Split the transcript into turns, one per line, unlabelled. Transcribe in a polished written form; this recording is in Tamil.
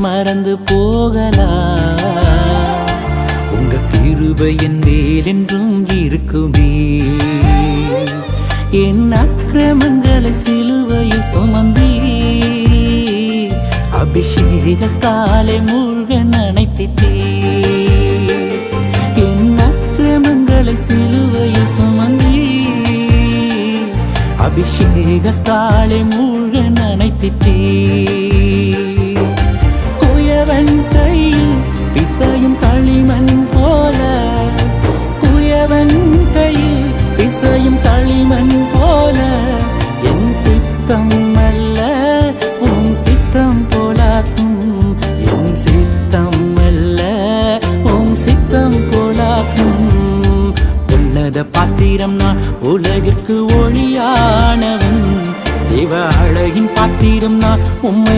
மறந்து போகலாம். உங்க கிருபை என் மேல் என்றும் இருக்குமே. என் அக்கிரமங்களை சிலுவையில் சுமந்தீ, அபிஷேகத்தாலே மூழ்க நனைத்திட்டே. என் அக்கிரமங்களை சிலுவையில் சுமந்தீ, அபிஷேகத்தாலே மூழ்க நனைத்திட்டே. குயவன் கையில் பிசையும் களிமண் போல, குயவன் கையில் பிசையும் களிமண் போல, என் சித்தம் அல்ல உன் சித்தம் போலாக்கும். என் சித்தம் அல்ல உன் சித்தம் போலாக்கும். உன்னத பாத்திரம் நான் உலகிற்கு ஒளியானவன், தேவ அழகின் பாத்திரம் நான் உம்மை